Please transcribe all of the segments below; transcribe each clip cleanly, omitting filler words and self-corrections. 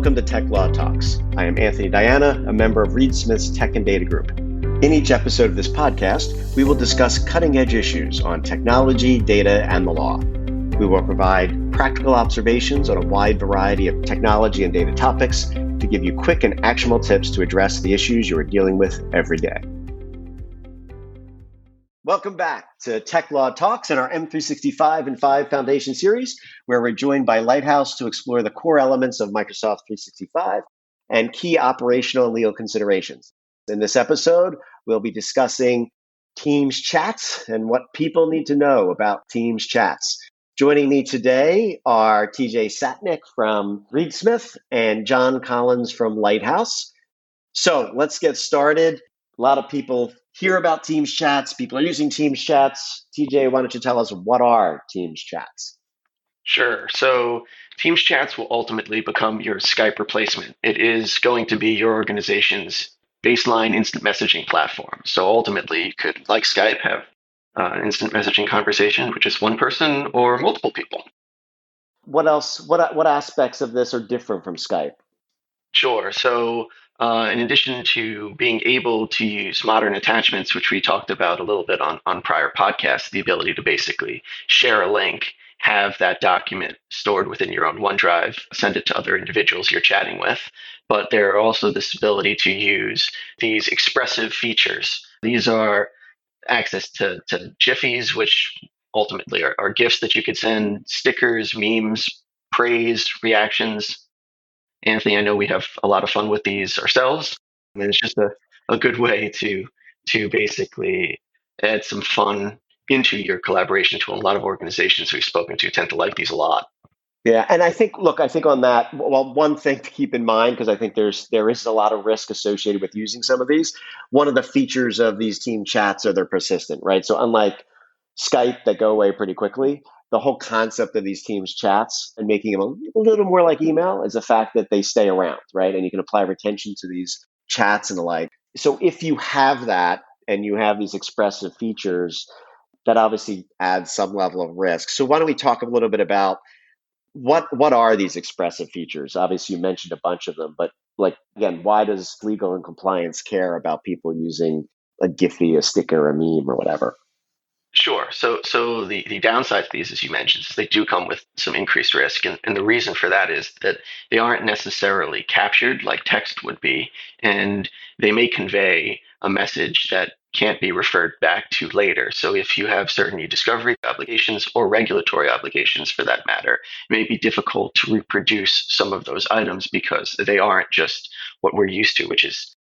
Welcome to Tech Law Talks. I am Anthony Diana, a member of Reed Smith's Tech and Data Group. In each episode of this podcast, we will discuss cutting-edge issues on technology, data, and the law. We will provide practical observations on a wide variety of technology and data topics to give you quick and actionable tips to address the issues you are dealing with every day. Welcome back to Tech Law Talks and our M365 and 5 Foundation series, where we're joined by Lighthouse to explore the core elements of Microsoft 365 and key operational and legal considerations. In this episode, we'll be discussing Teams chats and what people need to know about Teams chats. Joining me today are TJ Satnick from Reed Smith and John Collins from Lighthouse. So let's get started. A lot of people hear about Teams chats. People are using Teams chats. TJ, why don't you tell us what are Teams chats? Sure. So Teams chats will ultimately become your Skype replacement. It is going to be your organization's baseline instant messaging platform. So ultimately, you could, like Skype, have an instant messaging conversation with just one person or multiple people. What else? What aspects of this are different from Skype? Sure. So in addition to being able to use modern attachments, which we talked about a little bit on prior podcasts, the ability to basically share a link, have that document stored within your own OneDrive, send it to other individuals you're chatting with. But there are also this ability to use these expressive features. These are access to GIFs, which ultimately are GIFs that you could send, stickers, memes, praise, reactions. Anthony, I know we have a lot of fun with these ourselves. I mean, it's just a good way to basically add some fun into your collaboration tool. A lot of organizations we've spoken to tend to like these a lot. Yeah, and I think on that, well, one thing to keep in mind, because I think there is a lot of risk associated with using some of these. One of the features of these team chats are they're persistent, right? So unlike Skype that go away pretty quickly, the whole concept of these Teams chats and making them a little more like email is the fact that they stay around, right? And you can apply retention to these chats and the like. So if you have that and you have these expressive features, that obviously adds some level of risk. So why don't we talk a little bit about what are these expressive features? Obviously, you mentioned a bunch of them, but again, why does legal and compliance care about people using a Giphy, a sticker, a meme, or whatever? Sure. So the downside to these, as you mentioned, is they do come with some increased risk. And the reason for that is that they aren't necessarily captured like text would be, and they may convey a message that can't be referred back to later. So if you have certain e-discovery obligations or regulatory obligations for that matter, it may be difficult to reproduce some of those items because they aren't just what we're used to, which is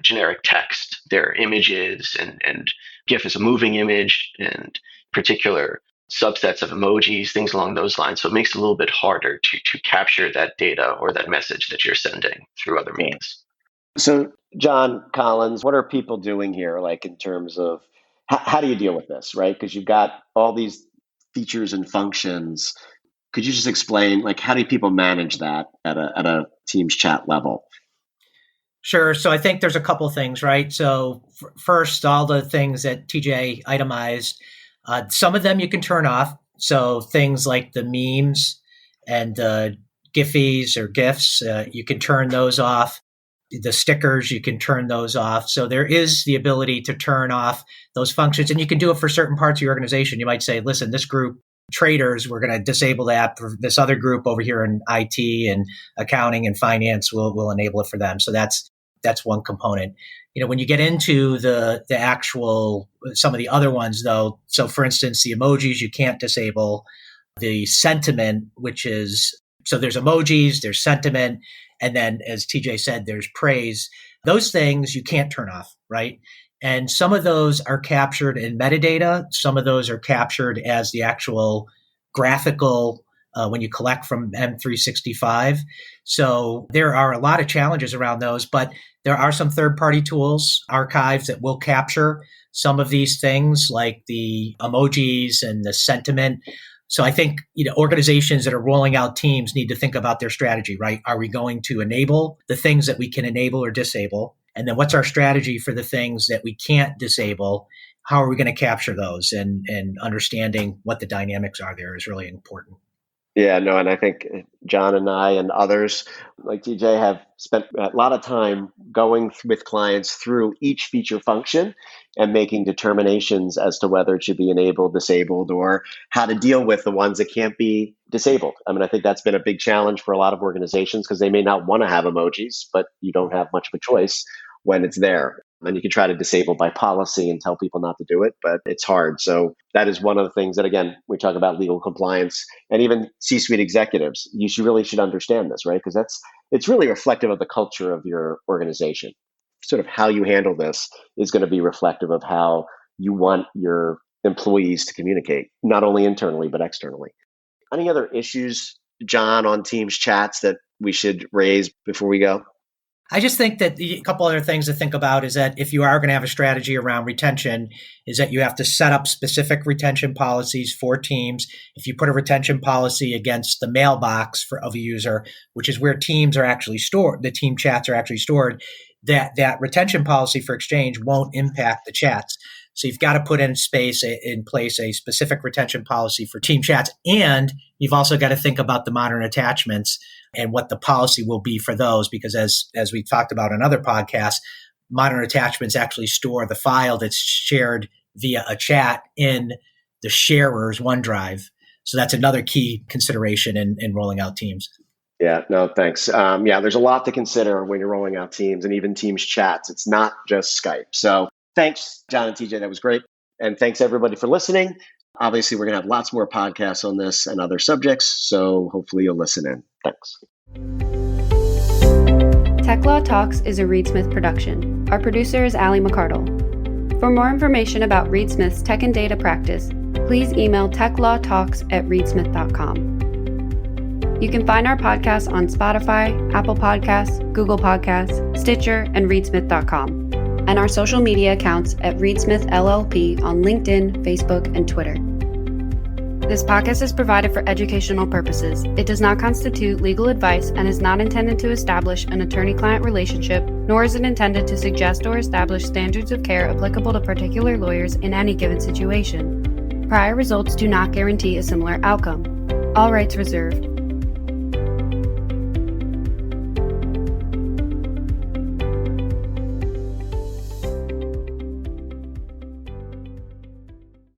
generic text. There are images and GIF is a moving image and particular subsets of emojis, things along those lines. So it makes it a little bit harder to capture that data or that message that you're sending through other means. So John Collins, what are people doing here? Like in terms of how do you deal with this, right? Because you've got all these features and functions. Could you just explain, how do people manage that at a Teams chat level? Sure. So I think there's a couple of things, right? So first, all the things that TJ itemized, some of them you can turn off. So things like the memes and the Giphies or GIFs, you can turn those off. The stickers, you can turn those off. So there is the ability to turn off those functions, and you can do it for certain parts of your organization. You might say, listen, this group, traders, we're going to disable that. For this other group over here in IT and accounting and finance, will enable it for them. So that's one component. When you get into the actual, some of the other ones though, so for instance, the emojis, you can't disable. The sentiment, which is, so there's emojis, there's sentiment, and then as TJ said, there's praise. Those things you can't turn off, right? And some of those are captured in metadata. Some of those are captured as the actual graphical when you collect from M365. So there are a lot of challenges around those, but there are some third-party tools, archives that will capture some of these things like the emojis and the sentiment. So I think organizations that are rolling out Teams need to think about their strategy, right? Are we going to enable the things that we can enable or disable? And then what's our strategy for the things that we can't disable? How are we going to capture those? And understanding what the dynamics are there is really important. Yeah, no, and I think John and I and others like TJ have spent a lot of time going with clients through each feature function and making determinations as to whether it should be enabled, disabled, or how to deal with the ones that can't be disabled. I mean, I think that's been a big challenge for a lot of organizations because they may not want to have emojis, but you don't have much of a choice when it's there. And you can try to disable by policy and tell people not to do it, but it's hard. So that is one of the things that, again, we talk about legal compliance and even C-suite executives. You should understand this, right? Because it's really reflective of the culture of your organization. Sort of how you handle this is going to be reflective of how you want your employees to communicate, not only internally, but externally. Any other issues, John, on Teams chats that we should raise before we go? I just think that a couple other things to think about is that if you are going to have a strategy around retention, is that you have to set up specific retention policies for teams. If you put a retention policy against the mailbox of a user, which is where teams are actually stored, the team chats are actually stored, that retention policy for Exchange won't impact the chats. So you've got to put in place a specific retention policy for team chats. And you've also got to think about the modern attachments and what the policy will be for those, because as we talked about in other podcasts, modern attachments actually store the file that's shared via a chat in the sharer's OneDrive. So that's another key consideration in rolling out Teams. Yeah, no, thanks. Yeah, there's a lot to consider when you're rolling out Teams and even Teams chats. It's not just Skype. So thanks, John and TJ. That was great. And thanks, everybody, for listening. Obviously, we're going to have lots more podcasts on this and other subjects. So hopefully you'll listen in. Thanks. Tech Law Talks is a Reed Smith production. Our producer is Allie McCardle. For more information about Reed Smith's tech and data practice, please email techlawtalks@reedsmith.com. You can find our podcast on Spotify, Apple Podcasts, Google Podcasts, Stitcher, and reedsmith.com, and our social media accounts at Reed Smith LLP on LinkedIn, Facebook, and Twitter. This podcast is provided for educational purposes. It does not constitute legal advice and is not intended to establish an attorney-client relationship, nor is it intended to suggest or establish standards of care applicable to particular lawyers in any given situation. Prior results do not guarantee a similar outcome. All rights reserved.